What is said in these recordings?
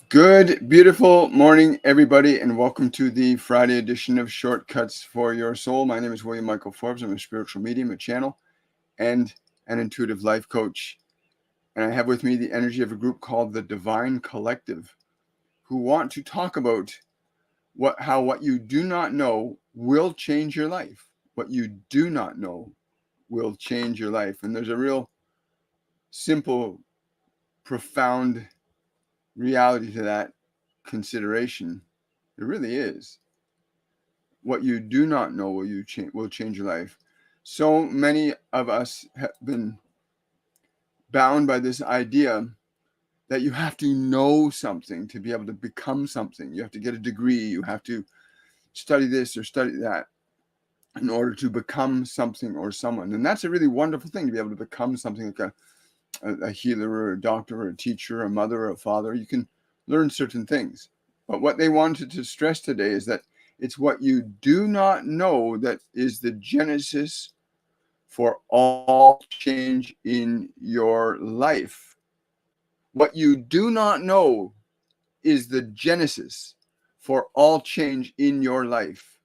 Good, beautiful morning, everybody, and welcome to the Friday edition of Shortcuts for Your Soul. My name is William Michael Forbes. I'm a spiritual medium, a channel, and an intuitive life coach. And I have with me the energy of a group called the Divine Collective, who want to talk about how what you do not know will change your life. What you do not know will change your life. And there's a real simple, profound reality to that consideration. It really is. What you do not know will change your life. So many of us have been bound by this idea that you have to know something to be able to become something. You have to get a degree. You have to study this or study that in order to become something or someone. And that's a really wonderful thing, to be able to become something like a healer or a doctor or a teacher, a mother or a father. You can learn certain things. But what they wanted to stress today is that it's what you do not know that is the genesis for all change in your life. What you do not know is the genesis for all change in your life.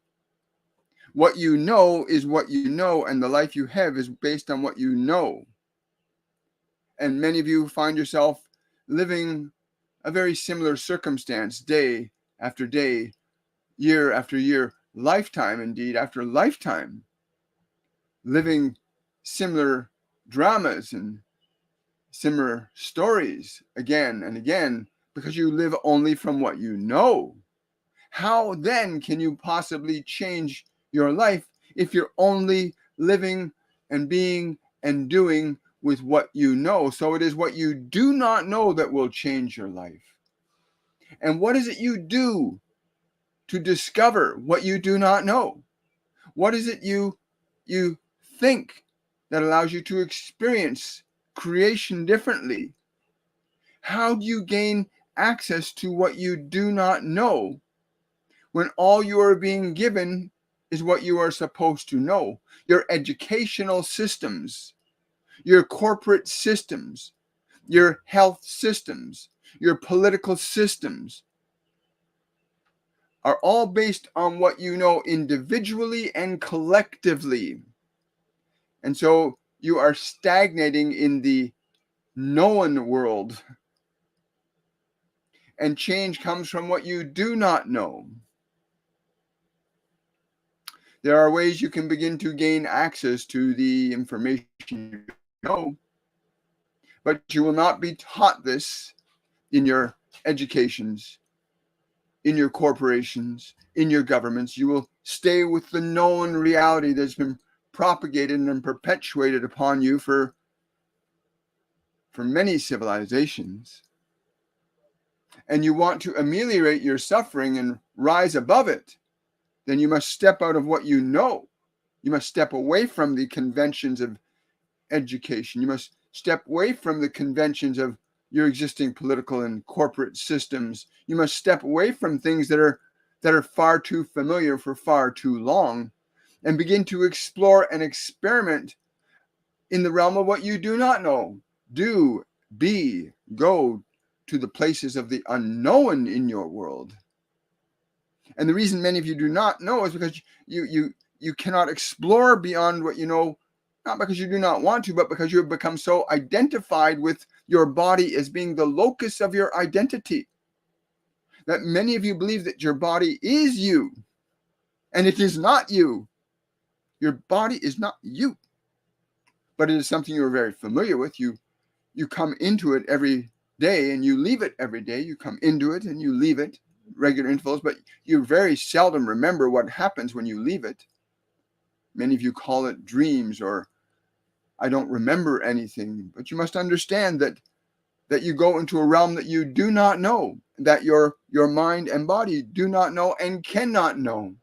What you know is what you know, and the life you have is based on what you know. And many of you find yourself living a very similar circumstance day after day, year after year, lifetime indeed after lifetime, living similar dramas and similar stories again and again, because you live only from what you know. How then can you possibly change your life if you're only living and being and doing with what you know? So it is what you do not know that will change your life. And what is it you do to discover what you do not know? What is it you think that allows you to experience creation differently? How do you gain access to what you do not know when all you are being given is what you are supposed to know? Your educational systems, your corporate systems, your health systems, your political systems are all based on what you know individually and collectively. And so you are stagnating in the known world. And change comes from what you do not know. There are ways you can begin to gain access to the information you know, but you will not be taught this in your educations, in your corporations, in your governments. You will stay with the known reality that's been propagated and perpetuated upon you for many civilizations. And you want to ameliorate your suffering and rise above it, then you must step out of what you know. You must step away from the conventions of education. You must step away from the conventions of your existing political and corporate systems. You must step away from things that are far too familiar for far too long, and begin to explore and experiment in the realm of what you do not know. Do, be, go to the places of the unknown in your world. And the reason many of you do not know is because you cannot explore beyond what you know, not because you do not want to, but because you have become so identified with your body as being the locus of your identity, that many of you believe that your body is you, and it is not you. Your body is not you, but it is something you are very familiar with. You come into it every day and you leave it every day. You come into it and you leave it regular intervals, but you very seldom remember what happens when you leave it. Many of you call it dreams, or I don't remember anything, but you must understand that you go into a realm that you do not know, that your mind and body do not know and cannot know.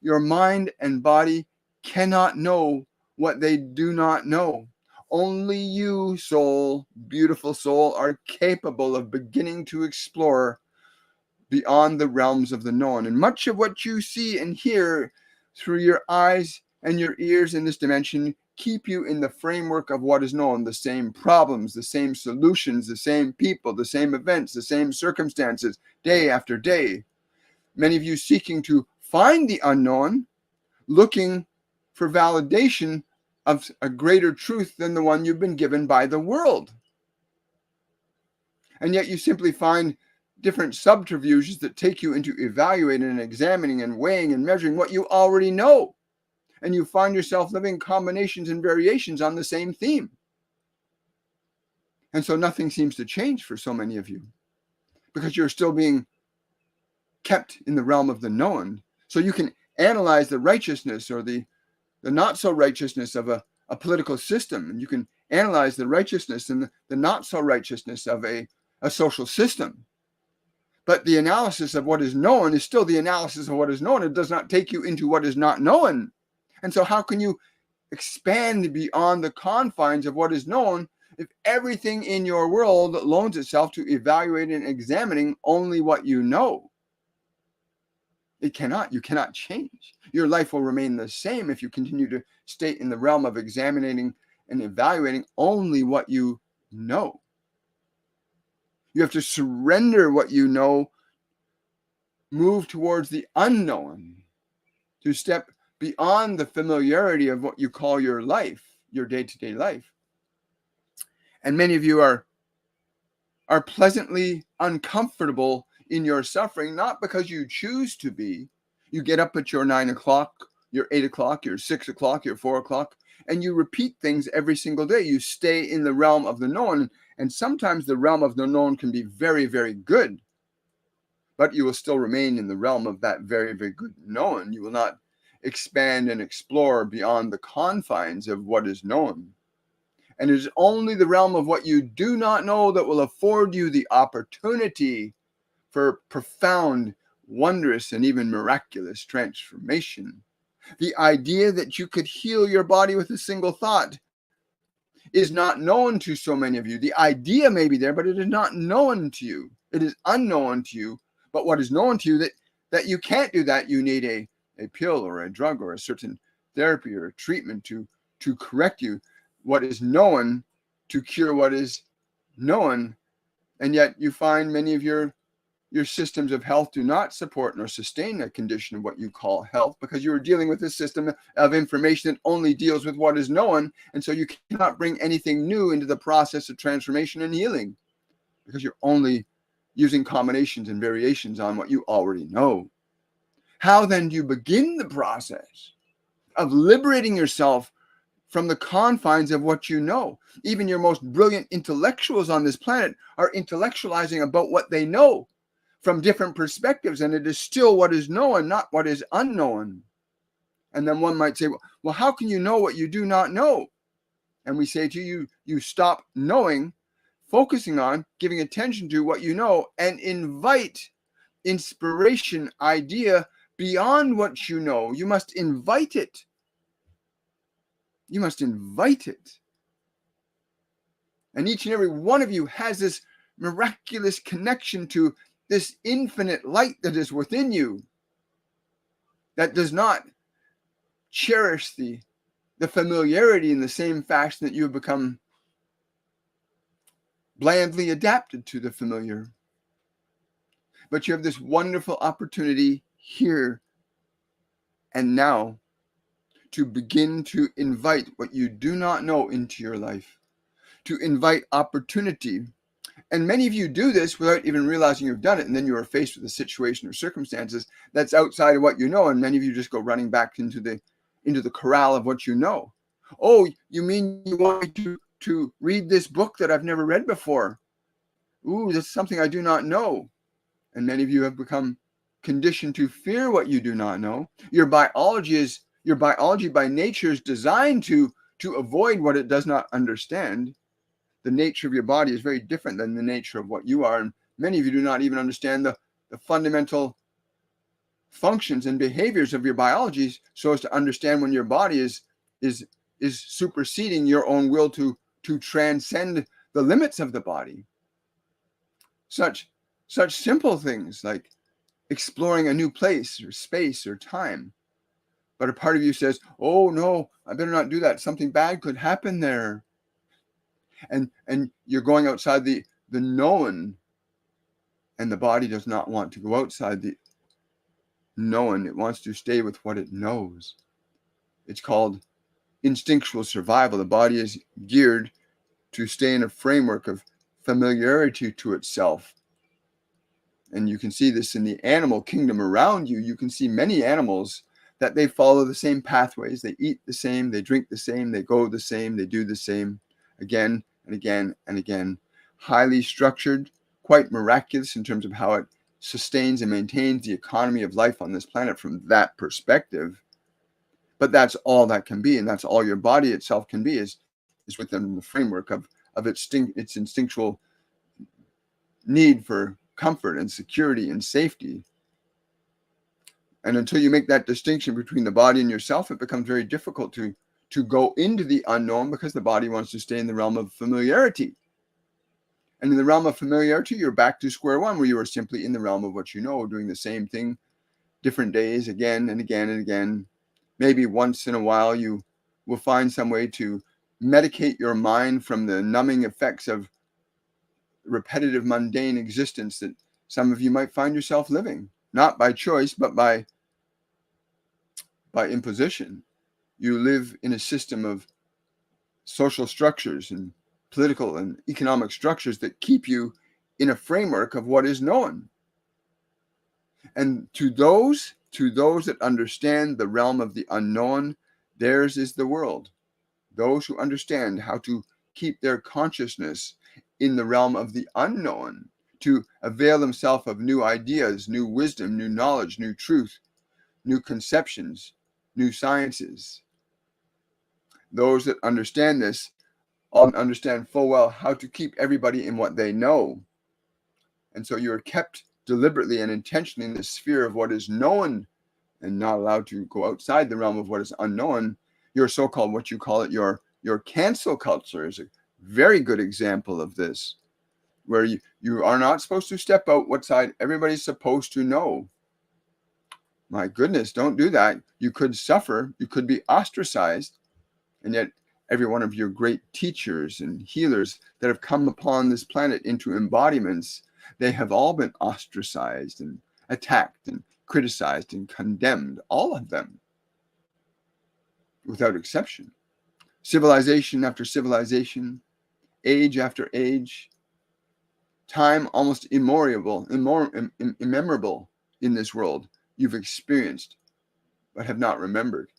Your mind and body cannot know what they do not know. Only you, soul, beautiful soul, are capable of beginning to explore beyond the realms of the known. And much of what you see and hear through your eyes and your ears in this dimension keep you in the framework of what is known, the same problems, the same solutions, the same people, the same events, the same circumstances, day after day. Many of you seeking to find the unknown, looking for validation of a greater truth than the one you've been given by the world. And yet you simply find different subterfuges that take you into evaluating and examining and weighing and measuring what you already know. And you find yourself living combinations and variations on the same theme. And so nothing seems to change for so many of you because you're still being kept in the realm of the known. So you can analyze the righteousness or the not so righteousness of a political system. And you can analyze the righteousness and the not so righteousness of a social system. But the analysis of what is known is still the analysis of what is known. It does not take you into what is not known. And so how can you expand beyond the confines of what is known if everything in your world loans itself to evaluating and examining only what you know? It cannot. You cannot change. Your life will remain the same if you continue to stay in the realm of examining and evaluating only what you know. You have to surrender what you know, move towards the unknown, to step beyond the familiarity of what you call your life, your day-to-day life. And many of you are pleasantly uncomfortable in your suffering, not because you choose to be. You get up at your 9 o'clock, your 8 o'clock, your 6 o'clock, your 4 o'clock, and you repeat things every single day. You stay in the realm of the known, and sometimes the realm of the known can be very, very good, but you will still remain in the realm of that very, very good known. You will not expand and explore beyond the confines of what is known. And it is only the realm of what you do not know that will afford you the opportunity for profound, wondrous, and even miraculous transformation. The idea that you could heal your body with a single thought is not known to so many of you. The idea may be there, but it is not known to you. It is unknown to you. But what is known to you that you can't do that, you need a pill or a drug or a certain therapy or a treatment to correct you. What is known to cure what is known. And yet you find many of your systems of health do not support nor sustain a condition of what you call health, because you are dealing with a system of information that only deals with what is known. And so you cannot bring anything new into the process of transformation and healing, because you're only using combinations and variations on what you already know. How then do you begin the process of liberating yourself from the confines of what you know? Even your most brilliant intellectuals on this planet are intellectualizing about what they know from different perspectives, and it is still what is known, not what is unknown. And then one might say, well, how can you know what you do not know? And we say to you, you stop knowing, focusing on, giving attention to what you know, and invite inspiration, idea beyond what you know. You must invite it. You must invite it. And each and every one of you has this miraculous connection to this infinite light that is within you, that does not cherish the familiarity in the same fashion that you have become blandly adapted to the familiar. But you have this wonderful opportunity here and now to begin to invite what you do not know into your life, to invite opportunity. And many of you do this without even realizing you've done it. And then you are faced with a situation or circumstances that's outside of what you know. And many of you just go running back into the corral of what you know. Oh, you mean you want me to read this book that I've never read before? Ooh, that's something I do not know. And many of you have become conditioned to fear what you do not know. Your biology by nature is designed to avoid what it does not understand. The nature of your body is very different than the nature of what you are. And many of you do not even understand the fundamental functions and behaviors of your biology so as to understand when your body is superseding your own will to transcend the limits of the body. Such simple things like exploring a new place or space or time. But a part of you says, oh no, I better not do that. Something bad could happen there. And you're going outside the known, and the body does not want to go outside the known. It wants to stay with what it knows. It's called instinctual survival. The body is geared to stay in a framework of familiarity to itself. And you can see this in the animal kingdom around you. You can see many animals that they follow the same pathways. They eat the same, they drink the same, they go the same, they do the same again and again and again. Highly structured, quite miraculous in terms of how it sustains and maintains the economy of life on this planet from that perspective. But that's all that can be, and that's all your body itself can be, is within the framework of its instinctual need for comfort and security and safety. And until you make that distinction between the body and yourself, it becomes very difficult to go into the unknown, because the body wants to stay in the realm of familiarity. And in the realm of familiarity, you're back to square one, where you are simply in the realm of what you know, doing the same thing different days again and again and again. Maybe once in a while you will find some way to medicate your mind from the numbing effects of repetitive, mundane existence that some of you might find yourself living, not by choice, but by imposition. You live in a system of social structures and political and economic structures that keep you in a framework of what is known. And to those that understand the realm of the unknown, theirs is the world. Those who understand how to keep their consciousness in the realm of the unknown, to avail themselves of new ideas, new wisdom, new knowledge, new truth, new conceptions, new sciences. Those that understand this understand full well how to keep everybody in what they know. And so you're kept deliberately and intentionally in the sphere of what is known and not allowed to go outside the realm of what is unknown. Your so-called, what you call it, your cancel culture is a very good example of this, where you are not supposed to step out what side everybody's supposed to know. My goodness, don't do that. You could suffer, you could be ostracized, and yet every one of your great teachers and healers that have come upon this planet into embodiments, they have all been ostracized and attacked and criticized and condemned, all of them, without exception. Civilization after civilization, age after age, time almost immemorable in this world you've experienced, but have not remembered,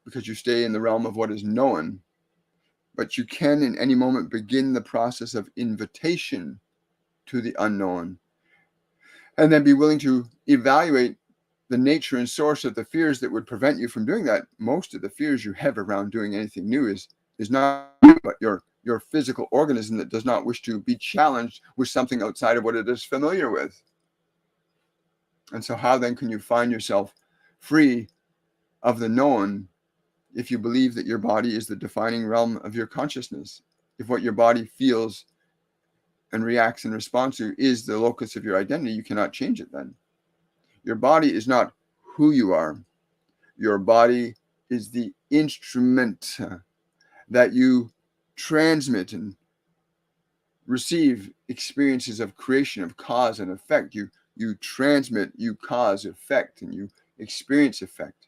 because you stay in the realm of what is known. But you can in any moment begin the process of invitation to the unknown, and then be willing to evaluate the nature and source of the fears that would prevent you from doing that. Most of the fears you have around doing anything new is not you, but your physical organism that does not wish to be challenged with something outside of what it is familiar with. And so how then can you find yourself free of the known if you believe that your body is the defining realm of your consciousness? If what your body feels and reacts in response to is the locus of your identity, you cannot change it then. Your body is not who you are. Your body is the instrument that you transmit and receive experiences of creation, of cause and effect. You transmit, you cause effect, and you experience effect.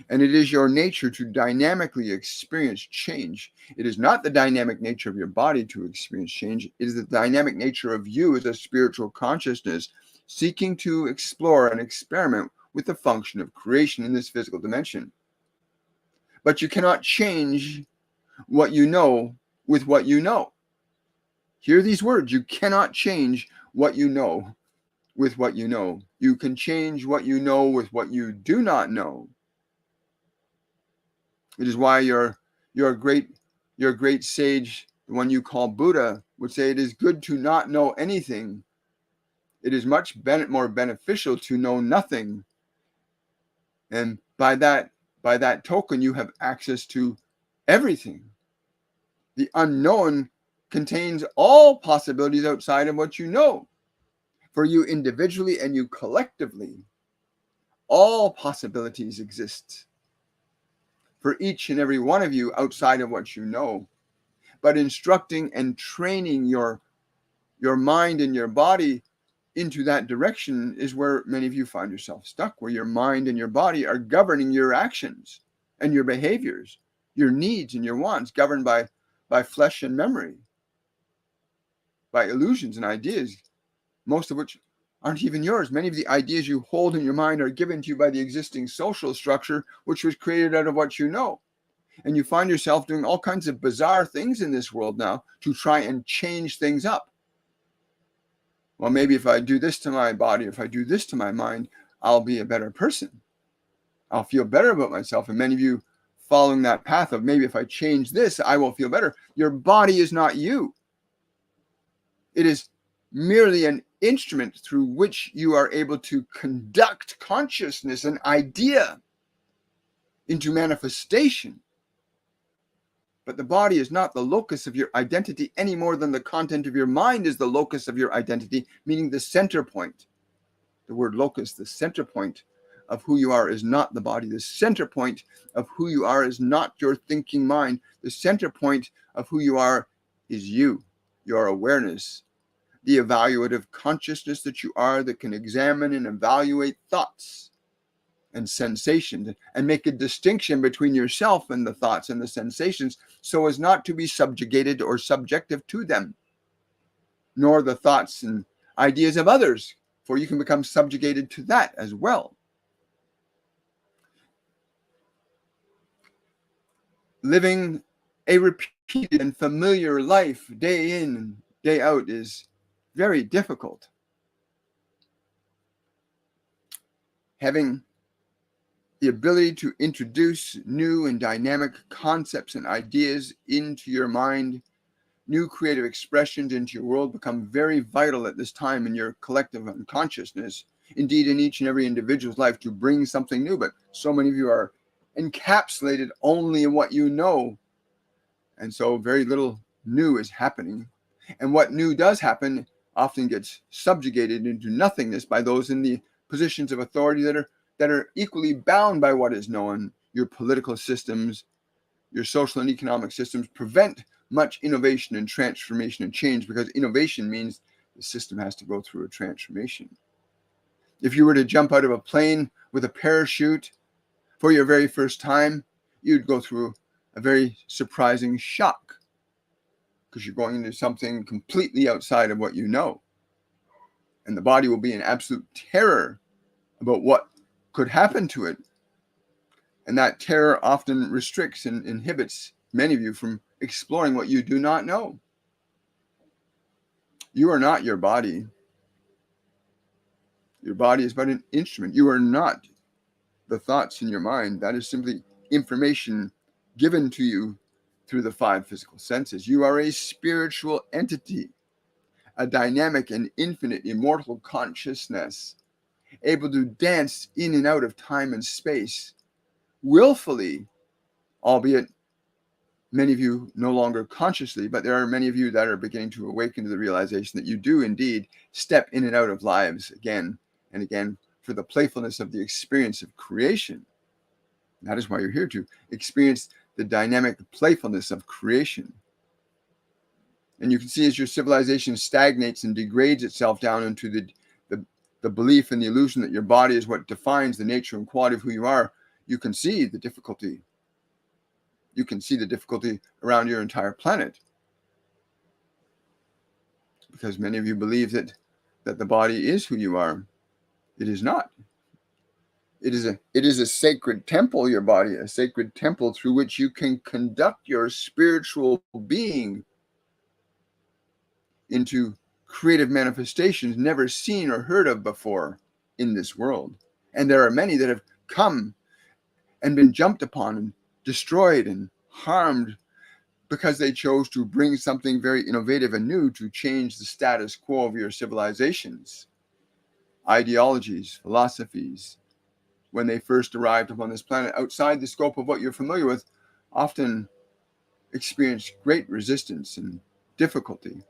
And it is your nature to dynamically experience change. It is not the dynamic nature of your body to experience change. It is the dynamic nature of you as a spiritual consciousness seeking to explore and experiment with the function of creation in this physical dimension. But you cannot change what you know with what you know. Hear these words. You cannot change what you know with what you know. You can change what you know with what you do not know. It is why your great sage, the one you call Buddha, would say it is good to not know anything. It is much more beneficial to know nothing. And by that token, you have access to everything. The unknown contains all possibilities outside of what you know. For you individually and you collectively, all possibilities exist for each and every one of you outside of what you know. But instructing and training your mind and your body into that direction is where many of you find yourself stuck, where your mind and your body are governing your actions and your behaviors, your needs and your wants, governed by flesh and memory, by illusions and ideas, most of which aren't even yours. Many of the ideas you hold in your mind are given to you by the existing social structure, which was created out of what you know. And you find yourself doing all kinds of bizarre things in this world now to try and change things up. Well, maybe if I do this to my body, if I do this to my mind, I'll be a better person. I'll feel better about myself. And many of you following that path of maybe if I change this, I will feel better. Your body is not you. It is merely an instrument through which you are able to conduct consciousness, an idea, into manifestation. But the body is not the locus of your identity any more than the content of your mind is the locus of your identity, meaning the center point. The word locus, the center point of who you are, is not the body. The center point of who you are is not your thinking mind. The center point of who you are is you, your awareness, the evaluative consciousness that you are that can examine and evaluate thoughts and sensations and make a distinction between yourself and the thoughts and the sensations so as not to be subjugated or subjective to them, nor the thoughts and ideas of others, for you can become subjugated to that as well. Living a repeated and familiar life day in and day out is very difficult. Having the ability to introduce new and dynamic concepts and ideas into your mind, new creative expressions into your world, become very vital at this time in your collective unconsciousness, indeed in each and every individual's life, to bring something new. But so many of you are encapsulated only in what you know, and so very little new is happening. And what new does happen often gets subjugated into nothingness by those in the positions of authority that are equally bound by what is known. Your political systems, your social and economic systems prevent much innovation and transformation and change, because innovation means the system has to go through a transformation. If you were to jump out of a plane with a parachute for your very first time, you'd go through a very surprising shock, because you're going into something completely outside of what you know. And the body will be in absolute terror about what could happen to it. And that terror often restricts and inhibits many of you from exploring what you do not know. You are not your body. Your body is but an instrument. You are not the thoughts in your mind. That is simply information given to you through the 5 physical senses. You are a spiritual entity, a dynamic and infinite immortal consciousness, able to dance in and out of time and space willfully, albeit many of you no longer consciously, but there are many of you that are beginning to awaken to the realization that you do indeed step in and out of lives again and again for the playfulness of the experience of creation. That is why you're here, to experience the dynamic playfulness of creation. And you can see as your civilization stagnates and degrades itself down into the belief and the illusion that your body is what defines the nature and quality of who you are, you can see the difficulty. You can see the difficulty around your entire planet, because many of you believe that the body is who you are. It is not. It is a sacred temple, your body, a sacred temple through which you can conduct your spiritual being into creative manifestations never seen or heard of before in this world. And there are many that have come and been jumped upon and destroyed and harmed because they chose to bring something very innovative and new to change the status quo of your civilizations, ideologies, philosophies. When they first arrived upon this planet, outside the scope of what you're familiar with, often experienced great resistance and difficulty.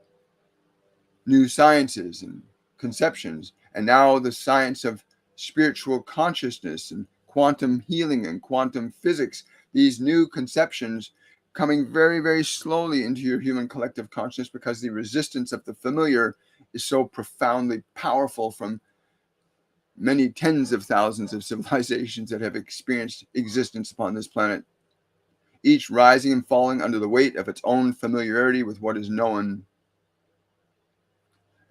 New sciences and conceptions, and now the science of spiritual consciousness and quantum healing and quantum physics, these new conceptions coming very, very slowly into your human collective consciousness because the resistance of the familiar is so profoundly powerful from many tens of thousands of civilizations that have experienced existence upon this planet, each rising and falling under the weight of its own familiarity with what is known,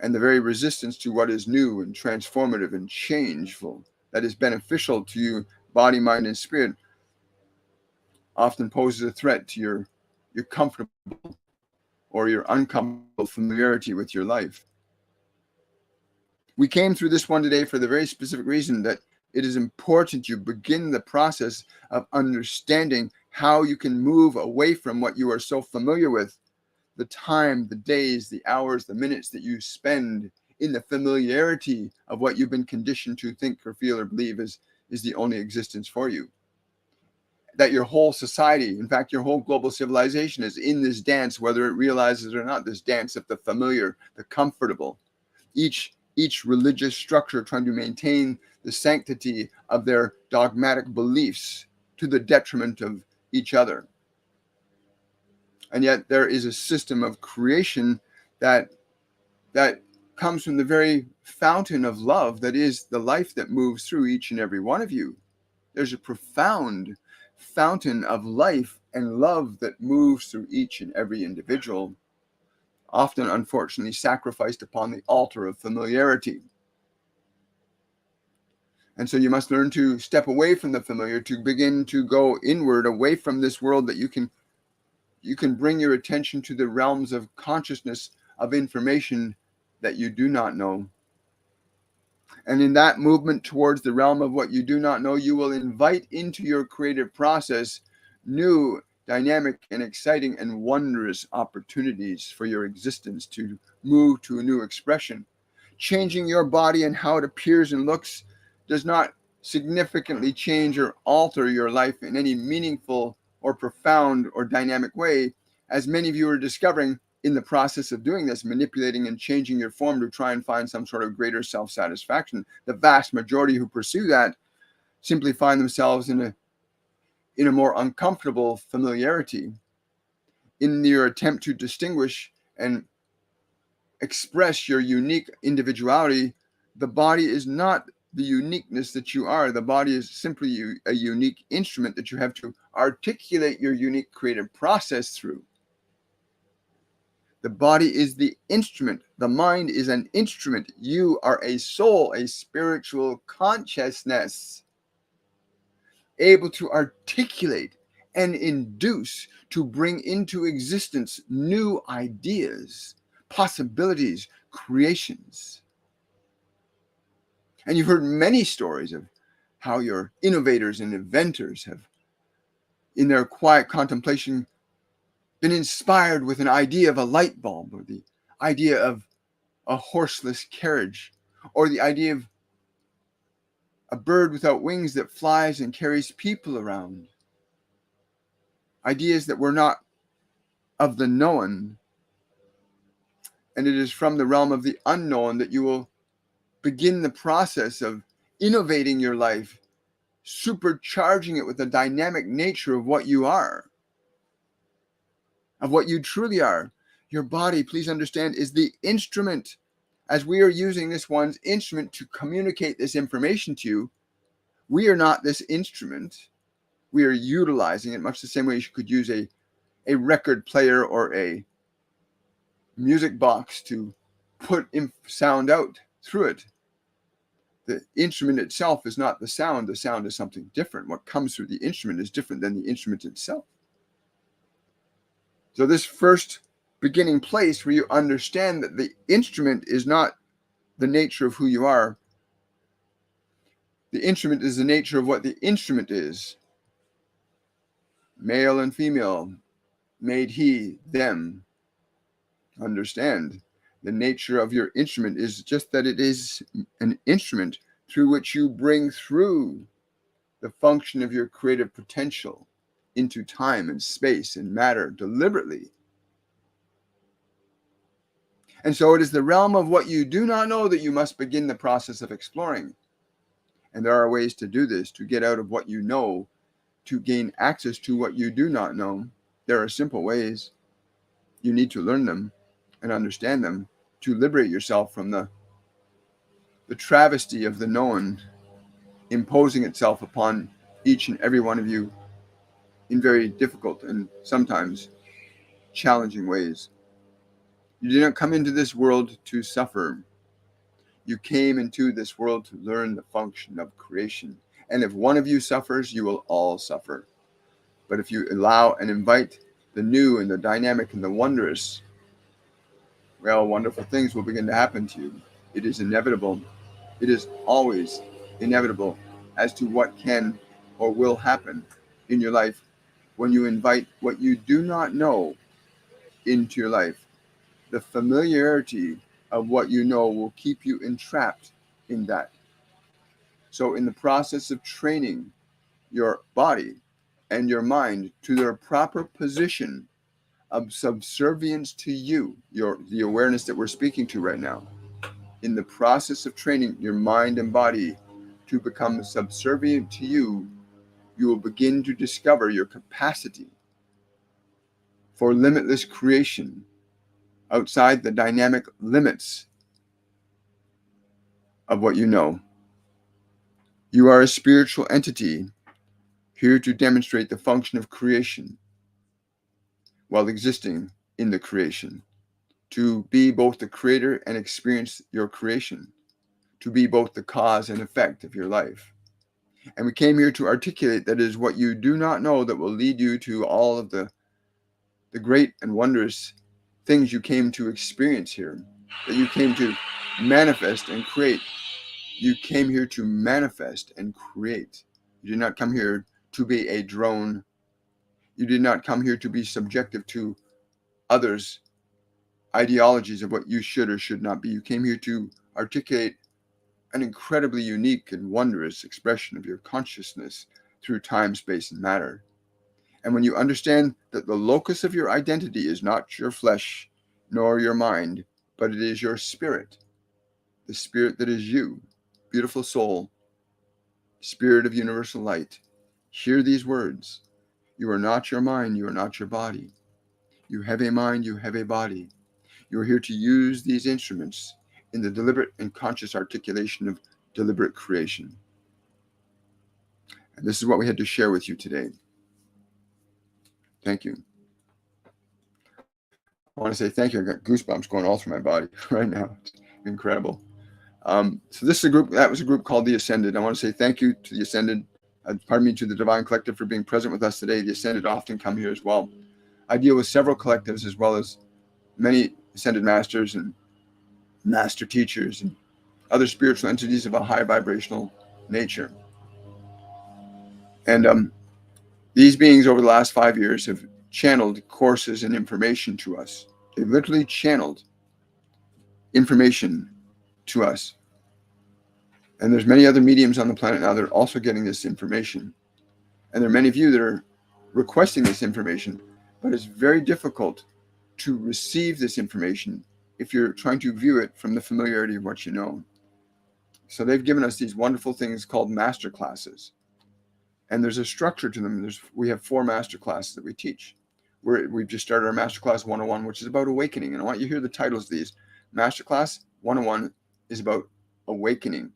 and the very resistance to what is new and transformative and changeful, that is beneficial to you, body, mind, and spirit, often poses a threat to your comfortable or your uncomfortable familiarity with your life. We came through this one today for the very specific reason that it is important you begin the process of understanding how you can move away from what you are so familiar with, the time, the days, the hours, the minutes that you spend in the familiarity of what you've been conditioned to think or feel or believe is the only existence for you. That your whole society, in fact, your whole global civilization is in this dance, whether it realizes it or not, this dance of the familiar, the comfortable. Each religious structure trying to maintain the sanctity of their dogmatic beliefs to the detriment of each other. And yet there is a system of creation that comes from the very fountain of love that is the life that moves through each and every one of you. There's a profound fountain of life and love that moves through each and every individual, often unfortunately sacrificed upon the altar of familiarity. And so you must learn to step away from the familiar, to begin to go inward, away from this world, that you can bring your attention to the realms of consciousness, of information that you do not know. And in that movement towards the realm of what you do not know, you will invite into your creative process new, dynamic, and exciting and wondrous opportunities for your existence to move to a new expression. Changing your body and how it appears and looks does not significantly change or alter your life in any meaningful or profound or dynamic way, as many of you are discovering in the process of doing this, manipulating and changing your form to try and find some sort of greater self-satisfaction. The vast majority who pursue that simply find themselves in a more uncomfortable familiarity. In your attempt to distinguish and express your unique individuality, the body is not the uniqueness that you are. The body is simply a unique instrument that you have to articulate your unique creative process through. The body is the instrument. The mind is an instrument. You are a soul, a spiritual consciousness, able to articulate and induce, to bring into existence new ideas, possibilities, creations. And you've heard many stories of how your innovators and inventors have, in their quiet contemplation, been inspired with an idea of a light bulb, or the idea of a horseless carriage, or the idea of a bird without wings that flies and carries people around. Ideas that were not of the known. And it is from the realm of the unknown that you will begin the process of innovating your life, supercharging it with the dynamic nature of what you are, of what you truly are. Your body, please understand, is the instrument. As we are using this one's instrument to communicate this information to you, we are not this instrument. We are utilizing it much the same way you could use a record player or a music box to put sound out through it. The instrument itself is not the sound. The sound is something different. What comes through the instrument is different than the instrument itself. So this first beginning place where you understand that the instrument is not the nature of who you are. The instrument is the nature of what the instrument is. Male and female, made he, them. Understand. The nature of your instrument is just that it is an instrument through which you bring through the function of your creative potential into time and space and matter deliberately. And so it is the realm of what you do not know that you must begin the process of exploring. And there are ways to do this, to get out of what you know, to gain access to what you do not know. There are simple ways. You need to learn them and understand them to liberate yourself from the travesty of the known imposing itself upon each and every one of you in very difficult and sometimes challenging ways. You did not come into this world to suffer. You came into this world to learn the function of creation. And if one of you suffers, you will all suffer. But if you allow and invite the new and the dynamic and the wondrous, well, wonderful things will begin to happen to you. It is inevitable. It is always inevitable as to what can or will happen in your life when you invite what you do not know into your life. The familiarity of what you know will keep you entrapped in that. So in the process of training your body and your mind to their proper position of subservience to you, the awareness that we're speaking to right now, in the process of training your mind and body to become subservient to you, you will begin to discover your capacity for limitless creation outside the dynamic limits of what you know. You are a spiritual entity here to demonstrate the function of creation while existing in the creation, to be both the creator and experience your creation, to be both the cause and effect of your life. And we came here to articulate that it is what you do not know that will lead you to all of the great and wondrous things you came to experience here, that you came to manifest and create. You came here to manifest and create. You did not come here to be a drone. You did not come here to be subjective to others' ideologies of what you should or should not be. You came here to articulate an incredibly unique and wondrous expression of your consciousness through time, space, and matter. And when you understand that the locus of your identity is not your flesh nor your mind, but it is your spirit, the spirit that is you, beautiful soul, spirit of universal light, hear these words. You are not your mind, you are not your body. You have a mind, you have a body. You are here to use these instruments in the deliberate and conscious articulation of deliberate creation. And this is what we had to share with you today. Thank you. I want to say thank you. I got goosebumps going all through my body right now. It's incredible. So this is a group, that was a group called The Ascended. I want to say thank you to The Ascended, to the Divine Collective for being present with us today. The Ascended often come here as well. I deal with several collectives as well as many Ascended Masters and Master Teachers and other spiritual entities of a high vibrational nature. And these beings over the last 5 years have channeled courses and information to us. They've literally channeled information to us. And there's many other mediums on the planet now that are also getting this information. And there are many of you that are requesting this information, but it's very difficult to receive this information if you're trying to view it from the familiarity of what you know. So they've given us these wonderful things called master classes. And there's a structure to them. We have 4 master classes that we teach. We've just started our Master Class 101, which is about awakening. And I want you to hear the titles of these. Master Class 101 is about awakening.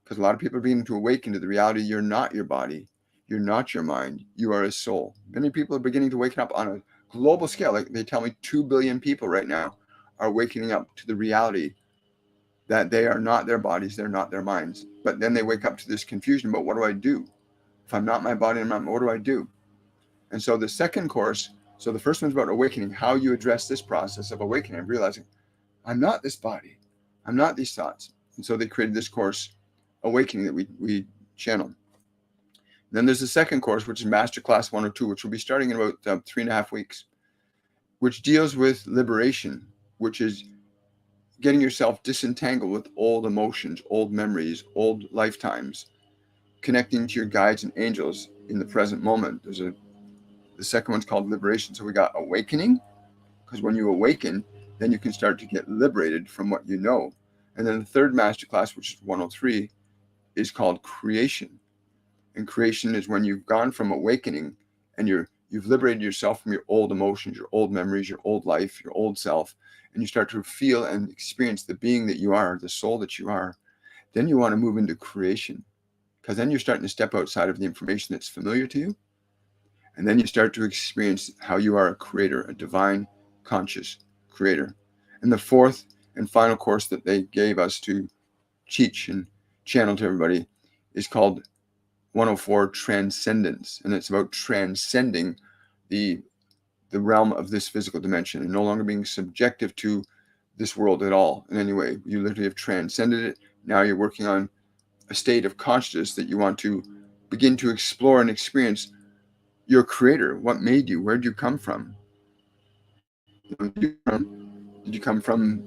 Because a lot of people are beginning to awaken to the reality you're not your body. You're not your mind. You are a soul. Many people are beginning to wake up on a global scale. Like they tell me 2 billion people right now are waking up to the reality that they are not their bodies. They're not their minds. But then they wake up to this confusion about what do I do? If I'm not my body and what do I do? And so the second course, so the first one's about awakening, how you address this process of awakening, realizing I'm not this body, I'm not these thoughts. And so they created this course, Awakening, that we channel. Then there's the second course, which is Masterclass 102, which will be starting in about 3.5 weeks, which deals with liberation, which is getting yourself disentangled with old emotions, old memories, old lifetimes, connecting to your guides and angels in the present moment. The second one's called liberation. So we got awakening, because when you awaken, then you can start to get liberated from what you know. And then the third masterclass, which is 103, is called creation. And creation is when you've gone from awakening and you've liberated yourself from your old emotions, your old memories, your old life, your old self, and you start to feel and experience the being that you are, the soul that you are. Then you want to move into creation, because then you're starting to step outside of the information that's familiar to you. And then you start to experience how you are a creator, a divine, conscious creator. And the fourth and final course that they gave us to teach and channel to everybody is called 104 Transcendence. And it's about transcending the realm of this physical dimension and no longer being subjective to this world at all in any way. You literally have transcended it. Now you're working on a state of consciousness that you want to begin to explore and experience your creator. What made you? Where did you come from? Did you come from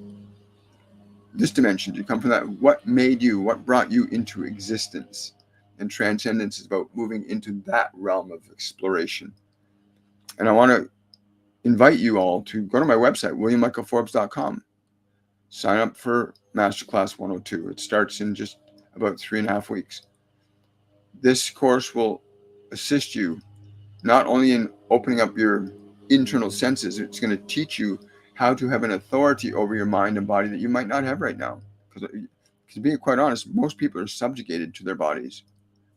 this dimension? Did you come from that? What made you? What brought you into existence? And transcendence is about moving into that realm of exploration. And I want to invite you all to go to my website, williammichaelforbes.com. Sign up for Masterclass 102. It starts in just about 3.5 weeks. This course will assist you not only in opening up your internal senses, it's going to teach you how to have an authority over your mind and body that you might not have right now. Because to be quite honest, most people are subjugated to their bodies.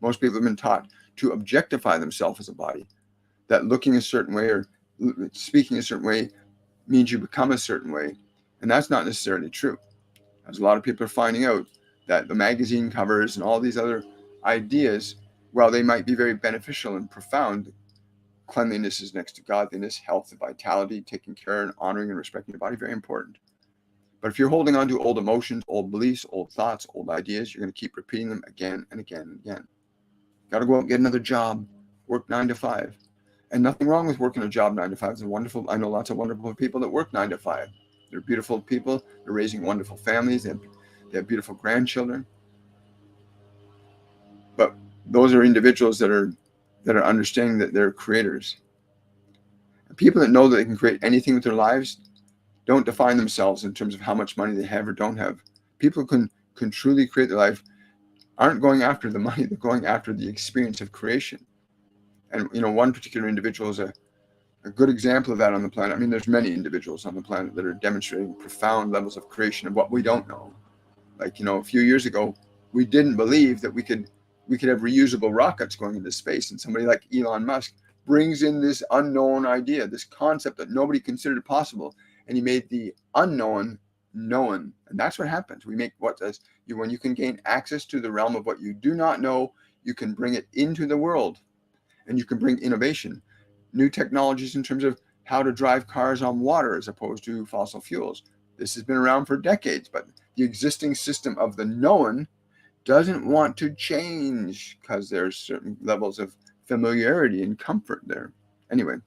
Most people have been taught to objectify themselves as a body, that looking a certain way or speaking a certain way means you become a certain way. And that's not necessarily true. As a lot of people are finding out that the magazine covers and all these other ideas, while they might be very beneficial and profound, cleanliness is next to godliness, health and vitality, taking care and honoring and respecting your body, very important. But if you're holding on to old emotions, old beliefs, old thoughts, old ideas, you're going to keep repeating them again and again and again. Got to go out and get another job, work 9 to 5. And nothing wrong with working a job 9 to 5. It's wonderful. I know lots of wonderful people that work 9 to 5. They're beautiful people. They're raising wonderful families. They have beautiful grandchildren. But those are individuals that are understanding that they're creators. And people that know that they can create anything with their lives don't define themselves in terms of how much money they have or don't have. People who can truly create their life aren't going after the money. They're going after the experience of creation. And one particular individual is a good example of that on the planet. I mean, there's many individuals on the planet that are demonstrating profound levels of creation of what we don't know. Like, a few years ago, we didn't believe that we could have reusable rockets going into space. And somebody like Elon Musk brings in this unknown idea, this concept that nobody considered possible. And he made the unknown known. And that's what happens. We make when you can gain access to the realm of what you do not know, you can bring it into the world. And you can bring innovation, new technologies in terms of how to drive cars on water as opposed to fossil fuels. This has been around for decades, but the existing system of the known doesn't want to change because there's certain levels of familiarity and comfort there. Anyway,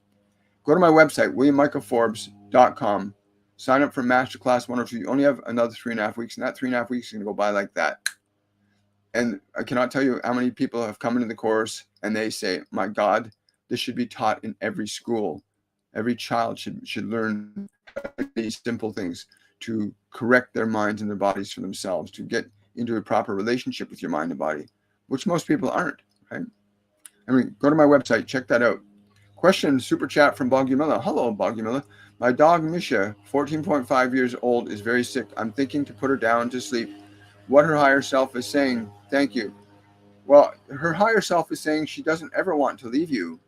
go to my website, williammichaelforbes.com. Sign up for Masterclass 102. You only have another 3.5 weeks, and that 3.5 weeks is going to go by like that. And I cannot tell you how many people have come into the course and they say, my God, this should be taught in every school. Every child should learn these simple things to correct their minds and their bodies for themselves, to get into a proper relationship with your mind and body, which most people aren't, right? I mean, go to my website, check that out. Question, super chat from Bogumilla. Hello, Bogumilla. My dog, Misha, 14.5 years old, is very sick. I'm thinking to put her down to sleep. What her higher self is saying. Thank you. Well, her higher self is saying she doesn't ever want to leave you.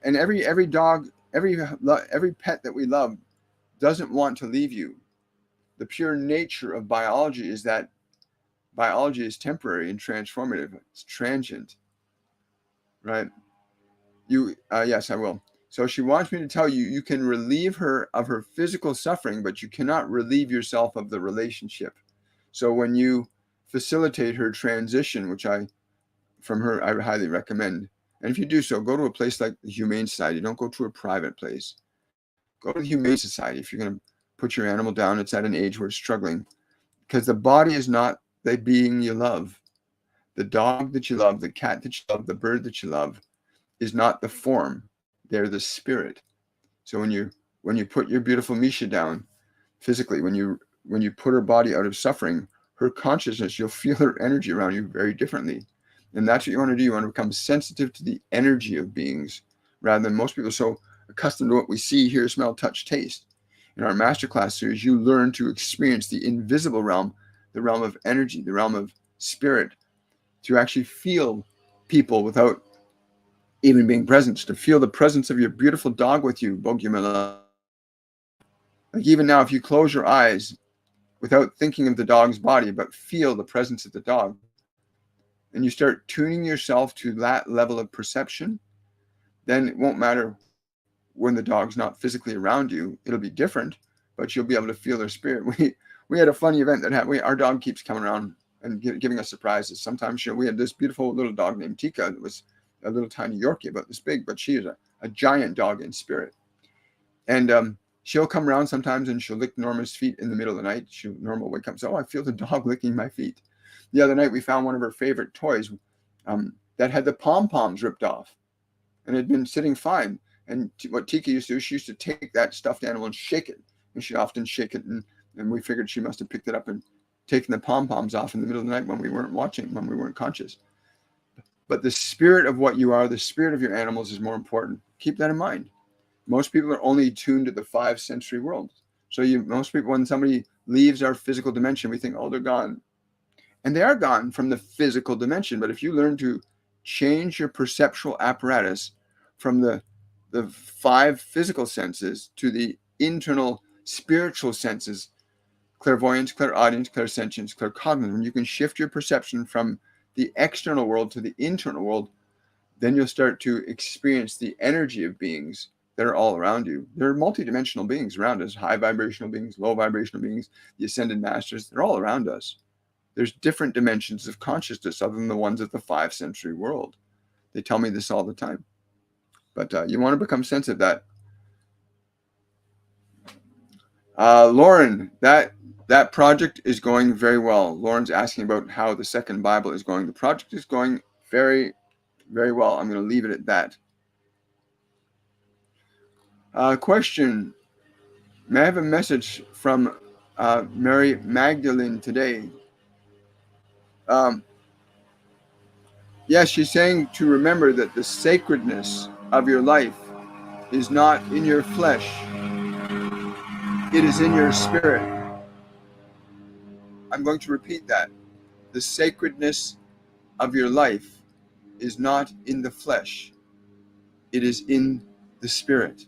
And every dog, every pet that we love doesn't want to leave you. The pure nature of biology is that biology is temporary and transformative. It's transient, right? Yes, I will. So she wants me to tell you, you can relieve her of her physical suffering, but you cannot relieve yourself of the relationship. So when you facilitate her transition, which from her, I highly recommend. And if you do so, go to a place like the Humane Society. Don't go to a private place. Go to the Humane Society. If you're going to put your animal down, it's at an age where it's struggling. Because the body is not the being you love. The dog that you love, the cat that you love, the bird that you love is not the form. They're the spirit. So when you put your beautiful Misha down physically, when you put her body out of suffering, her consciousness, you'll feel her energy around you very differently. And that's what you want to do. You want to become sensitive to the energy of beings rather than most people are so accustomed to what we see, hear, smell, touch, taste. In our masterclass series, you learn to experience the invisible realm, the realm of energy, the realm of spirit, to actually feel people without even being present, to feel the presence of your beautiful dog with you, Bogyamila. Like even now, if you close your eyes without thinking of the dog's body, but feel the presence of the dog, and you start tuning yourself to that level of perception, then it won't matter when the dog's not physically around you. It'll be different, but you'll be able to feel their spirit. We had a funny event that happened. Our dog keeps coming around and giving us surprises. Sometimes we had this beautiful little dog named Tika that was a little tiny Yorkie, about this big, but she is a giant dog in spirit. And she'll come around sometimes and she'll lick Norma's feet in the middle of the night. Norma will wake up and say, "Oh, I feel the dog licking my feet." The other night we found one of her favorite toys that had the pom-poms ripped off and had been sitting fine. And what Tika used to do, she used to take that stuffed animal and shake it. And she'd often shake it. And we figured she must have picked it up and taken the pom-poms off in the middle of the night when we weren't watching, when we weren't conscious. But the spirit of what you are, the spirit of your animals is more important. Keep that in mind. Most people are only tuned to the 5 sensory world. So most people, when somebody leaves our physical dimension, we think, oh, they're gone. And they are gone from the physical dimension. But if you learn to change your perceptual apparatus from the 5 physical senses to the internal spiritual senses, clairvoyance, clairaudience, clairsentience, claircognizance, when you can shift your perception from the external world to the internal world, then you'll start to experience the energy of beings that are all around you. There are multidimensional beings around us, high vibrational beings, low vibrational beings, the ascended masters, they're all around us. There's different dimensions of consciousness other than the ones of the 5 sensory world. They tell me this all the time. But you want to become sensitive to that. Lauren, that project is going very well. Lauren's asking about how the second Bible is going. The project is going very, very well. I'm going to leave it at that. Question. May I have a message from Mary Magdalene today? Yes, she's saying to remember that the sacredness of your life is not in your flesh. It is in your spirit. I'm going to repeat that. The sacredness of your life is not in the flesh. It is in the spirit.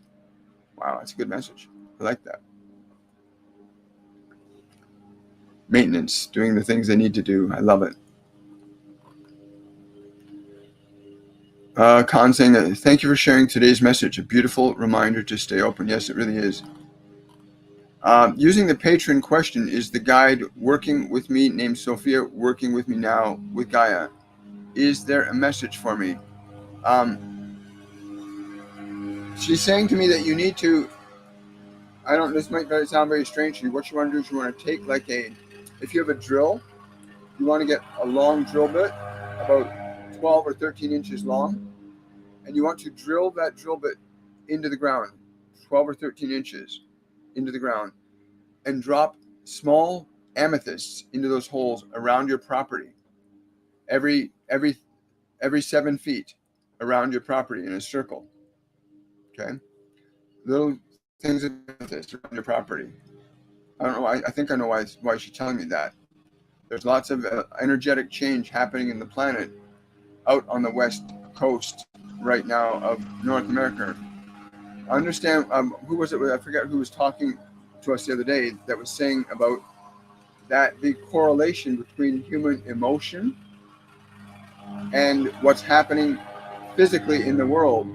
Wow, that's a good message. I like that. Maintenance, doing the things they need to do. I love it. Khan saying that, thank you for sharing today's message. A beautiful reminder to stay open. Yes, it really is. Using the patron question, is the guide working with me named Sophia working with me now with Gaia? Is there a message for me? She's saying to me that you need to, this might sound very strange to you. What you want to do is you want to take if you have a drill, you want to get a long drill bit, about 12 or 13 inches long, and you want to drill that drill bit into the ground, 12 or 13 inches into the ground, and drop small amethysts into those holes around your property, every 7 feet around your property in a circle. Okay, little things of amethyst around your property. I don't know. I think I know why she's telling me that. There's lots of energetic change happening in the planet out on the west coast right now of North America. I understand, who was it? I forget who was talking to us the other day that was saying about that the correlation between human emotion and what's happening physically in the world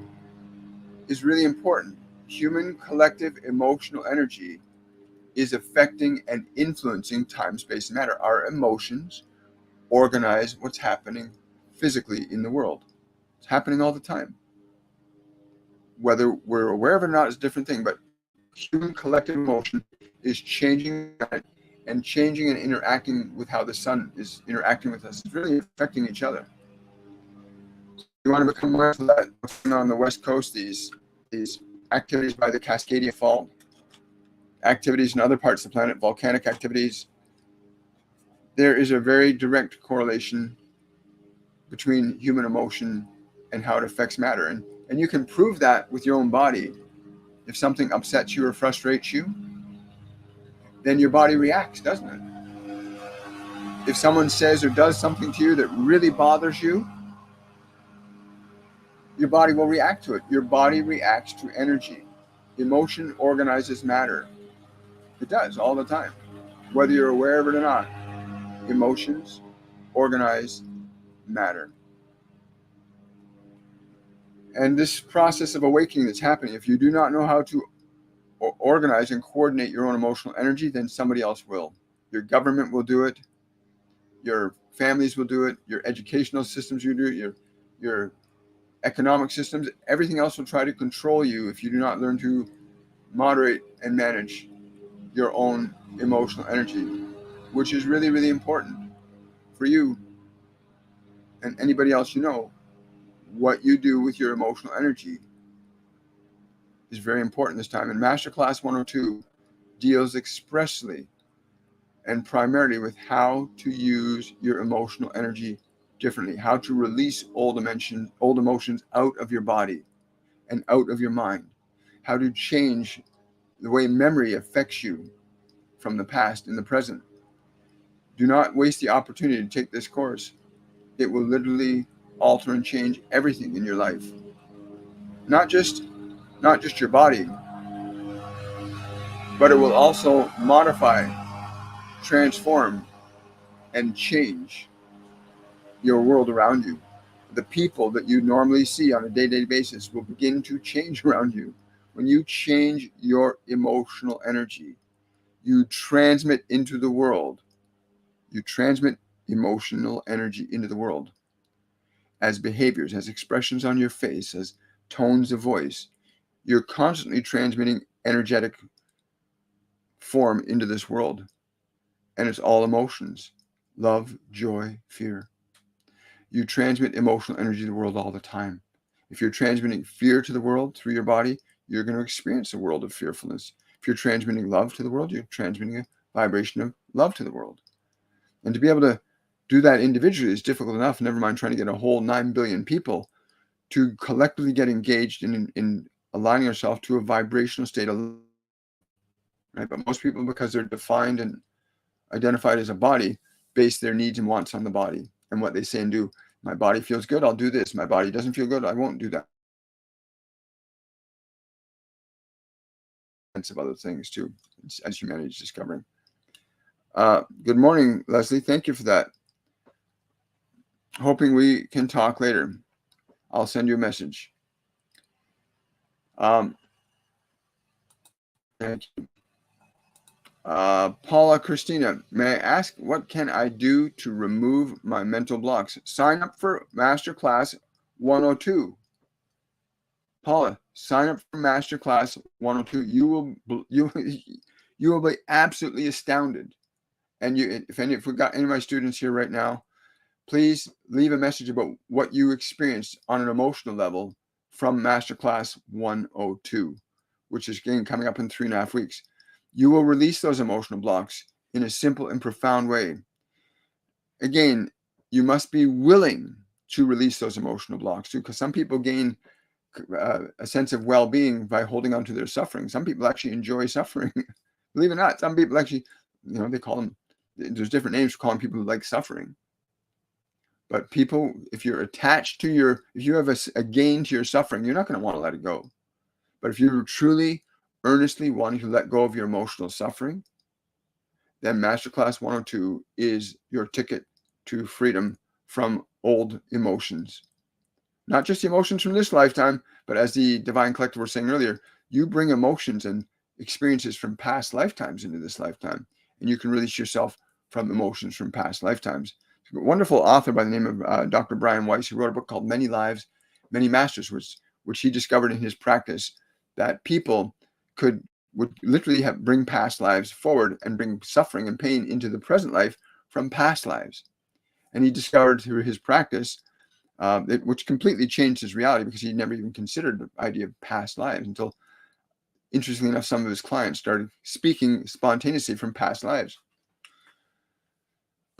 is really important. Human collective emotional energy is affecting and influencing time, space, and matter. Our emotions organize what's happening physically in the world. It's happening all the time. Whether we're aware of it or not is a different thing, but human collective emotion is changing and interacting with how the sun is interacting with us. It's really affecting each other. So you want to become aware of that. On the West Coast, these activities by the Cascadia Fault, activities in other parts of the planet, volcanic activities, there is a very direct correlation between human emotion and how it affects matter. And you can prove that with your own body. If something upsets you or frustrates you, then your body reacts, doesn't it? If someone says or does something to you that really bothers you, your body will react to it. Your body reacts to energy. Emotion organizes matter. It does all the time. Whether you're aware of it or not, emotions organize matter. And this process of awakening that's happening, if you do not know how to organize and coordinate your own emotional energy, then somebody else will. Your government will do it. Your families will do it. Your educational systems will do it. Your economic systems, everything else will try to control you if you do not learn to moderate and manage your own emotional energy, which is really, really important for you and anybody else you know. What you do with your emotional energy is very important this time. And Masterclass 102 deals expressly and primarily with how to use your emotional energy differently, how to release old emotions out of your body and out of your mind, how to change the way memory affects you from the past in the present. Do not waste the opportunity to take this course. It will literally alter and change everything in your life. Not just your body, but it will also modify, transform, and change your world around you. The people that you normally see on a day-to-day basis will begin to change around you. When you change your emotional energy, you transmit into the world. You transmit emotional energy into the world as behaviors, as expressions on your face, as tones of voice. You're constantly transmitting energetic form into this world. And it's all emotions: love, joy, fear. You transmit emotional energy to the world all the time. If you're transmitting fear to the world through your body, you're going to experience a world of fearfulness. If you're transmitting love to the world, you're transmitting a vibration of love to the world. And to be able to do that individually is difficult enough, never mind trying to get a whole 9 billion people to collectively get engaged in aligning yourself to a vibrational state of love. Right? But most people, because they're defined and identified as a body, base their needs and wants on the body and what they say and do. My body feels good, I'll do this. My body doesn't feel good, I won't do that. Of other things too, as humanity is discovering. Good morning, Leslie. Thank you for that. Hoping we can talk later. I'll send you a message. Thank you. Paula Christina, may I ask, what can I do to remove my mental blocks? Sign up for Masterclass 102. Paula, sign up for Masterclass 102. You will be absolutely astounded. And if we've got any of my students here right now, please leave a message about what you experienced on an emotional level from Masterclass 102, which is again coming up in 3.5 weeks. You will release those emotional blocks in a simple and profound way. Again, you must be willing to release those emotional blocks too, because some people gain a sense of well-being by holding on to their suffering. Some people actually enjoy suffering. Believe it or not, some people actually, they call them, there's different names for calling people who like suffering. But people, if you're attached to if you have a gain to your suffering, you're not going to want to let it go. But if you're truly, earnestly wanting to let go of your emotional suffering, then Masterclass 102 is your ticket to freedom from old emotions. Not just the emotions from this lifetime, but as the Divine Collective was saying earlier, you bring emotions and experiences from past lifetimes into this lifetime, and you can release yourself from emotions from past lifetimes. A wonderful author by the name of Dr. Brian Weiss, who wrote a book called Many Lives, Many Masters, which he discovered in his practice that people would literally bring past lives forward and bring suffering and pain into the present life from past lives. And he discovered through his practice, which completely changed his reality, because he never even considered the idea of past lives until, interestingly enough, some of his clients started speaking spontaneously from past lives.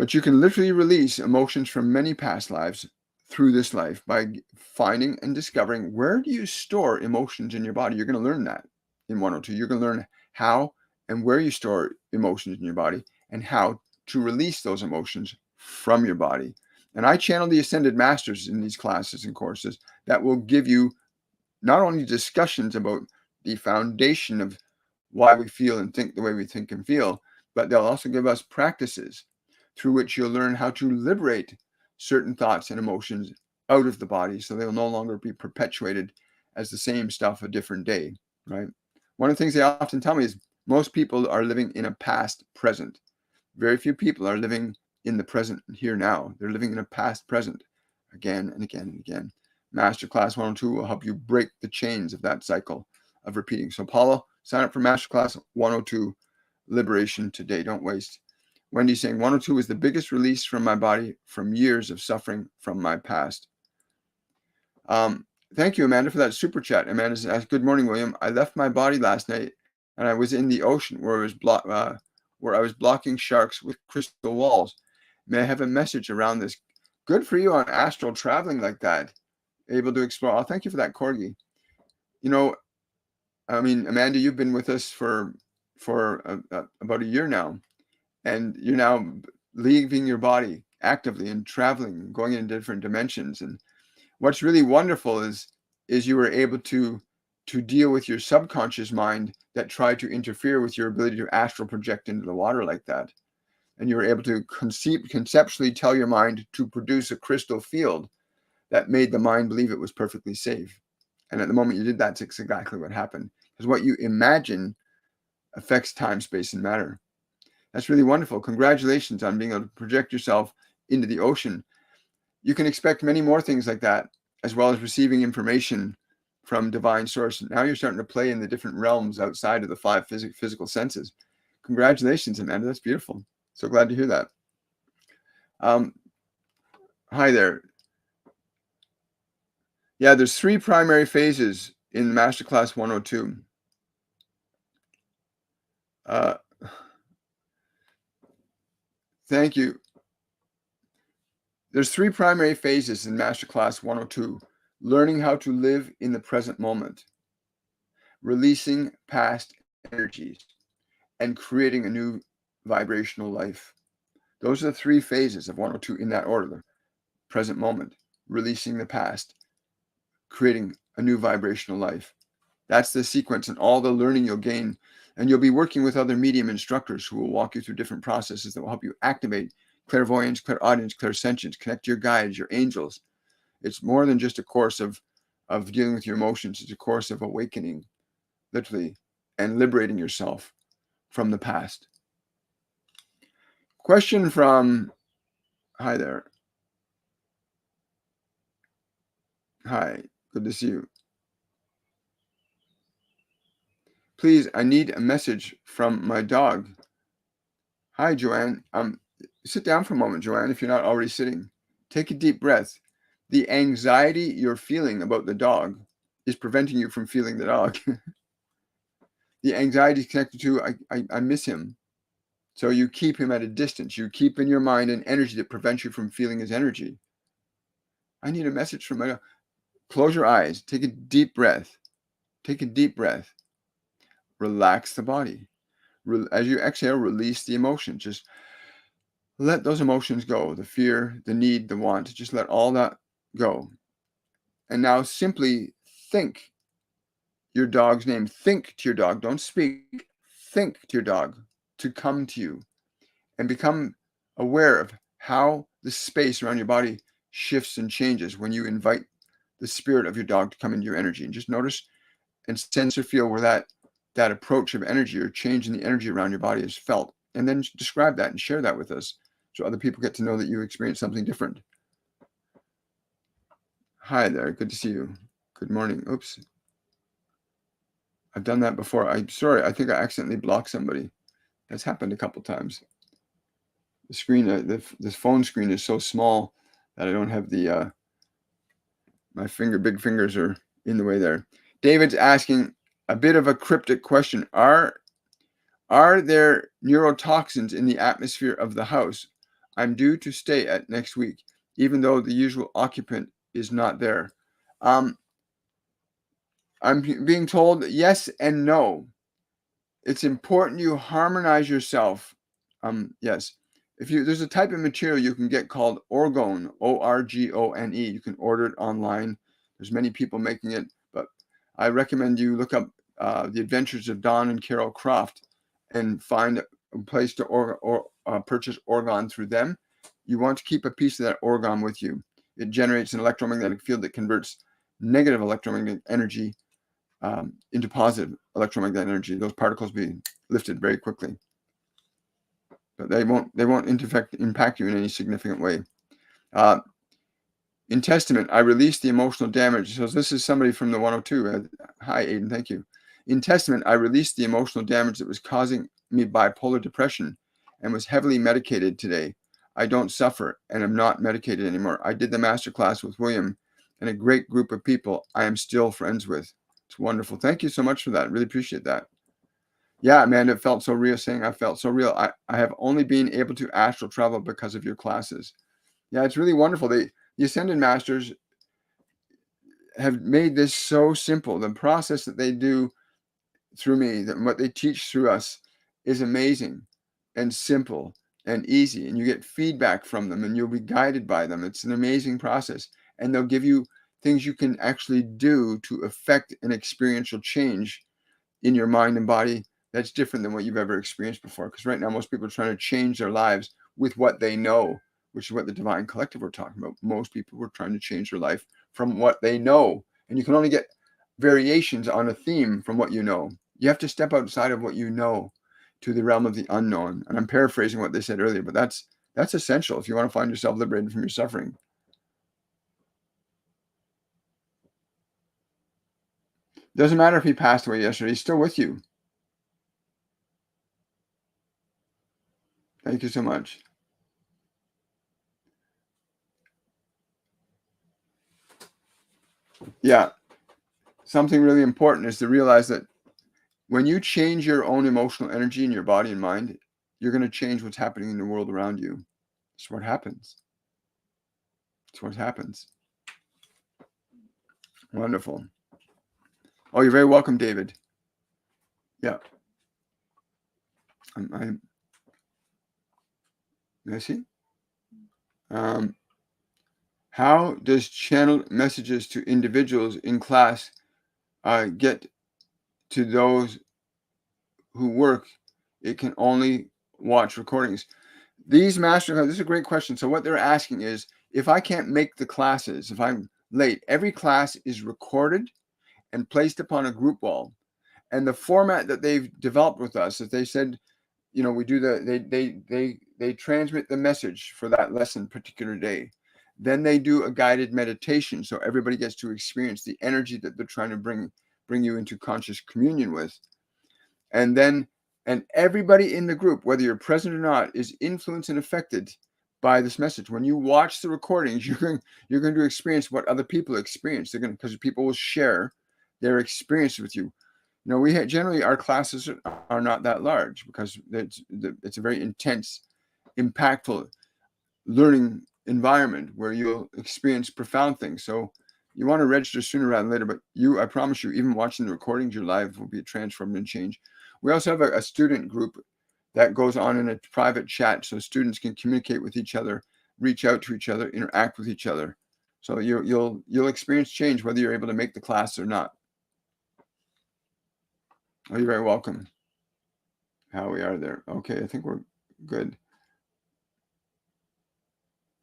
But you can literally release emotions from many past lives through this life by finding and discovering where do you store emotions in your body. You're going to learn that in 102. You're going to learn how and where you store emotions in your body and how to release those emotions from your body. And I channel the Ascended Masters in these classes and courses that will give you not only discussions about the foundation of why we feel and think the way we think and feel, but they'll also give us practices through which you'll learn how to liberate certain thoughts and emotions out of the body so they'll no longer be perpetuated as the same stuff a different day, right? One of the things they often tell me is most people are living in a past present. Very few people are living in the present here now. They're living in a past present again and again and again. Masterclass 102 will help you break the chains of that cycle of repeating. So Paula, sign up for Masterclass 102 Liberation today. Don't waste. Wendy's saying 102 is the biggest release from my body from years of suffering from my past. Thank you, Amanda, for that super chat. Amanda says, "Good morning, William. I left my body last night and I was in the ocean where I was blocking sharks with crystal walls. May I have a message around this?" Good for you on astral traveling like that. Able to explore. Oh, thank you for that, Corgi. I mean, Amanda, you've been with us for about a year now, and you're now leaving your body actively and traveling, going in different dimensions. And what's really wonderful is you were able to deal with your subconscious mind that tried to interfere with your ability to astral project into the water like that. And you were able to conceptually tell your mind to produce a crystal field that made the mind believe it was perfectly safe. And at the moment you did that, it's exactly what happened. Because what you imagine affects time, space, and matter. That's really wonderful. Congratulations on being able to project yourself into the ocean. You can expect many more things like that, as well as receiving information from divine source. Now you're starting to play in the different realms outside of the five physical senses. Congratulations, Amanda. That's beautiful. So glad to hear that. Hi there. Yeah, there's 3 primary phases in Masterclass 102. Thank you. There's 3 primary phases in Masterclass 102. Learning how to live in the present moment, releasing past energies, and creating a new vibrational life. Those are the 3 phases of 102 in that order. The present moment, releasing the past, creating a new vibrational life. That's the sequence and all the learning you'll gain. And you'll be working with other medium instructors who will walk you through different processes that will help you activate clairvoyance, clairaudience, clairsentience, connect your guides, your angels. It's more than just a course of dealing with your emotions. It's a course of awakening, literally, and liberating yourself from the past. Question from, hi there. Hi, good to see you. Please, I need a message from my dog. Hi, Joanne. Sit down for a moment, Joanne, if you're not already sitting. Take a deep breath. The anxiety you're feeling about the dog is preventing you from feeling the dog. The anxiety is connected to, I miss him. So you keep him at a distance. You keep in your mind an energy that prevents you from feeling his energy. I need a message from my dog. Close your eyes. Take a deep breath. Take a deep breath. Relax the body. As you exhale, release the emotion. Just let those emotions go. The fear, the need, the want. Just let all that go. And now simply think your dog's name. Think to your dog. Don't speak. Think to your dog to come to you. And become aware of how the space around your body shifts and changes when you invite the spirit of your dog to come into your energy. And just notice and sense or feel where that approach of energy or change in the energy around your body is felt. And then describe that and share that with us so other people get to know that you experience something different. Hi there. Good to see you. Good morning. Oops. I've done that before. I'm sorry. I think I accidentally blocked somebody. That's happened a couple times. The screen, this phone screen is so small that I don't have the, my big fingers are in the way there. David's asking a bit of a cryptic question. Are there neurotoxins in the atmosphere of the house? I'm due to stay at next week, even though the usual occupant is not there. I'm being told yes and no. It's important you harmonize yourself. Yes. There's a type of material you can get called orgone, Orgone. You can order it online. There's many people making it, but I recommend you look up The Adventures of Don and Carol Croft and find a place to purchase orgone through them. You want to keep a piece of that orgone with you. It generates an electromagnetic field that converts negative electromagnetic energy into positive electromagnetic energy. Those particles be lifted very quickly, but they won't impact you in any significant way. In testament, I released the emotional damage. So this is somebody from the 102. Hi, Aiden. Thank you. In testament, I released the emotional damage that was causing me bipolar depression and was heavily medicated today. I don't suffer and am not medicated anymore. I did the masterclass with William and a great group of people I am still friends with. It's wonderful. Thank you so much for that. Really appreciate that. Yeah, Amanda, it felt so real, saying I felt so real. I have only been able to astral travel because of your classes. Yeah, it's really wonderful. The Ascended Masters have made this so simple. The process that they do through me, what they teach through us is amazing and simple and easy. And you get feedback from them and you'll be guided by them. It's an amazing process. And they'll give you things you can actually do to affect an experiential change in your mind and body that's different than what you've ever experienced before. Because right now, most people are trying to change their lives with what they know, which is what the Divine Collective we're talking about. Most people were trying to change their life from what they know. And you can only get variations on a theme from what you know. You have to step outside of what you know to the realm of the unknown. And I'm paraphrasing what they said earlier, but that's essential if you want to find yourself liberated from your suffering. Doesn't matter if he passed away yesterday, he's still with you. Thank you so much. Yeah. Something really important is to realize that when you change your own emotional energy in your body and mind, you're going to change what's happening in the world around you. It's what happens. It's what happens. Wonderful. Oh, you're very welcome, David. Yeah. May I see? How does channeled messages to individuals in class get to those who work? It can only watch recordings. These masterclass, this is a great question. So what they're asking is, if I can't make the classes, if I'm late, every class is recorded and placed upon a group wall. And the format that they've developed with us is they said, we do they transmit the message for that lesson particular day. Then they do a guided meditation. So everybody gets to experience the energy that they're trying to bring you into conscious communion with. And everybody in the group, whether you're present or not, is influenced and affected by this message. When you watch the recordings, you're going to experience what other people experience. Because people will share their experience with you. We generally, our classes are not that large because it's a very intense, impactful learning environment where you'll experience profound things. So you want to register sooner rather than later, but I promise you, even watching the recordings, your life will be transformed and changed. We also have a student group that goes on in a private chat so students can communicate with each other, reach out to each other, interact with each other. So you'll experience change whether you're able to make the class or not. Oh, you're very welcome. How we are there. Okay, I think we're good.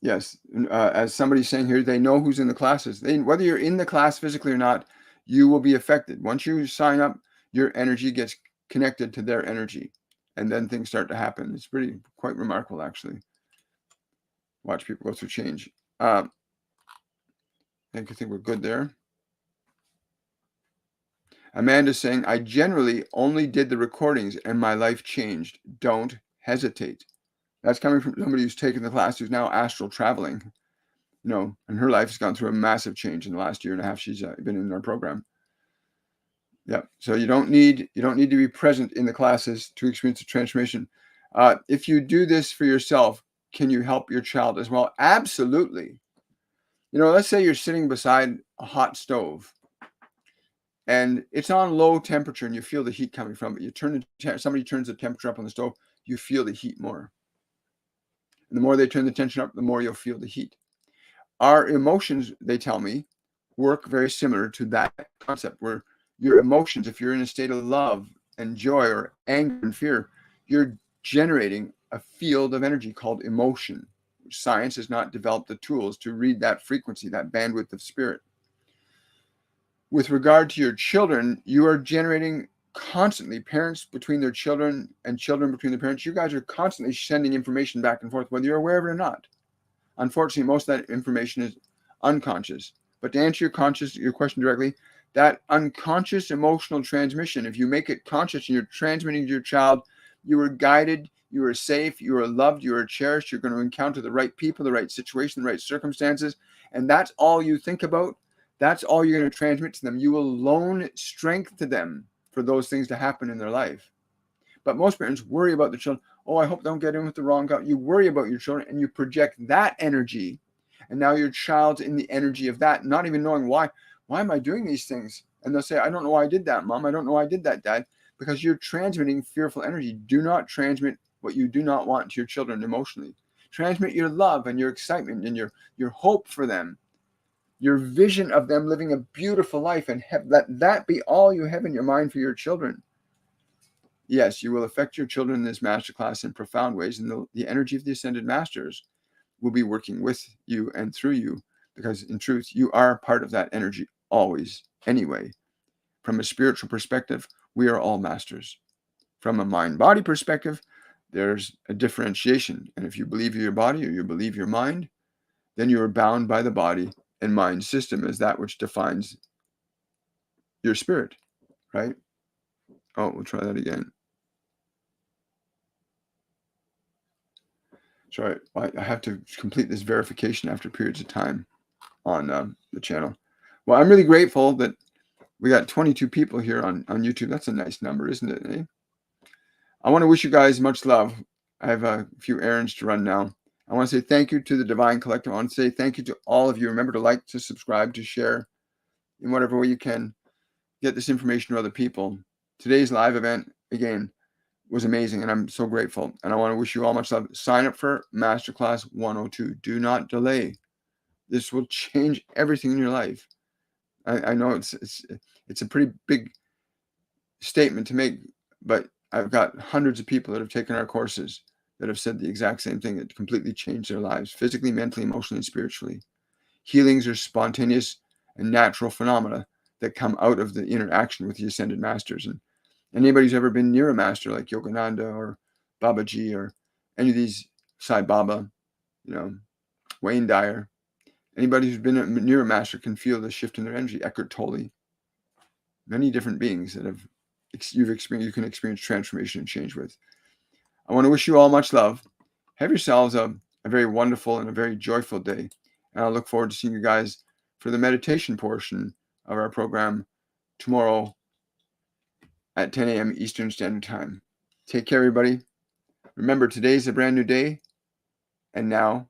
Yes, as somebody's saying here, they know who's in the classes. Whether you're in the class physically or not, you will be affected. Once you sign up, your energy gets connected to their energy, and then things start to happen. It's quite remarkable, actually. Watch people go through change. I think we're good there. Amanda's saying, I generally only did the recordings and my life changed. Don't hesitate. That's coming from somebody who's taken the class, who's now astral traveling. And her life has gone through a massive change in the last year and a half she's been in our program. Yeah. So you don't need to be present in the classes to experience the transformation. If you do this for yourself, can you help your child as well? Absolutely. Let's say you're sitting beside a hot stove and it's on low temperature and you feel the heat coming from it. Somebody turns the temperature up on the stove, you feel the heat more. And the more they turn the tension up, the more you'll feel the heat. Our emotions, they tell me, work very similar to that concept, where your emotions, if you're in a state of love and joy or anger and fear, you're generating a field of energy called emotion. Science has not developed the tools to read that frequency, that bandwidth of spirit. With regard to your children, you are generating constantly, parents between their children and children between their parents, you guys are constantly sending information back and forth, whether you're aware of it or not. Unfortunately, most of that information is unconscious. But to answer your question directly, that unconscious emotional transmission, if you make it conscious and you're transmitting to your child, you are guided, you are safe, you are loved, you are cherished, you're going to encounter the right people, the right situation, the right circumstances, and that's all you think about. That's all you're going to transmit to them. You will loan strength to them for those things to happen in their life. But most parents worry about the children. Oh, I hope they don't get in with the wrong guy. You worry about your children and you project that energy. And now your child's in the energy of that, not even knowing why. Why am I doing these things? And they'll say, I don't know why I did that, Mom. I don't know why I did that, Dad. Because you're transmitting fearful energy. Do not transmit what you do not want to your children emotionally. Transmit your love and your excitement and your hope for them, your vision of them living a beautiful life, and let that be all you have in your mind for your children. Yes, you will affect your children in this masterclass in profound ways, and the energy of the Ascended Masters will be working with you and through you, because in truth, you are part of that energy always anyway. From a spiritual perspective, we are all masters. From a mind-body perspective, there's a differentiation. And if you believe your body or you believe your mind, then you are bound by the body and mind system as that which defines your spirit, right? Oh, we'll try that again. Sorry, I have to complete this verification after periods of time on the channel. Well, I'm really grateful that we got 22 people here on YouTube. That's a nice number, isn't it? Eh? I want to wish you guys much love. I have a few errands to run now. I want to say thank you to the Divine Collective. I want to say thank you to all of you. Remember to like, to subscribe, to share in whatever way you can. Get this information to other people. Today's live event, again, was amazing, and I'm so grateful. And I want to wish you all much love. Sign up for Masterclass 102. Do not delay. This will change everything in your life. I know it's a pretty big statement to make, but I've got hundreds of people that have taken our courses that have said the exact same thing. It completely changed their lives, physically, mentally, emotionally, and spiritually. Healings are spontaneous and natural phenomena that come out of the interaction with the Ascended Masters. And anybody who's ever been near a master like Yogananda or Babaji or any of these, Sai Baba, Wayne Dyer, anybody who's been near a master can feel the shift in their energy. Eckhart Tolle, many different beings that you can experience transformation and change with. I want to wish you all much love. Have yourselves a very wonderful and a very joyful day. And I look forward to seeing you guys for the meditation portion of our program tomorrow at 10 a.m. Eastern Standard Time. Take care, everybody. Remember, today's a brand new day. And now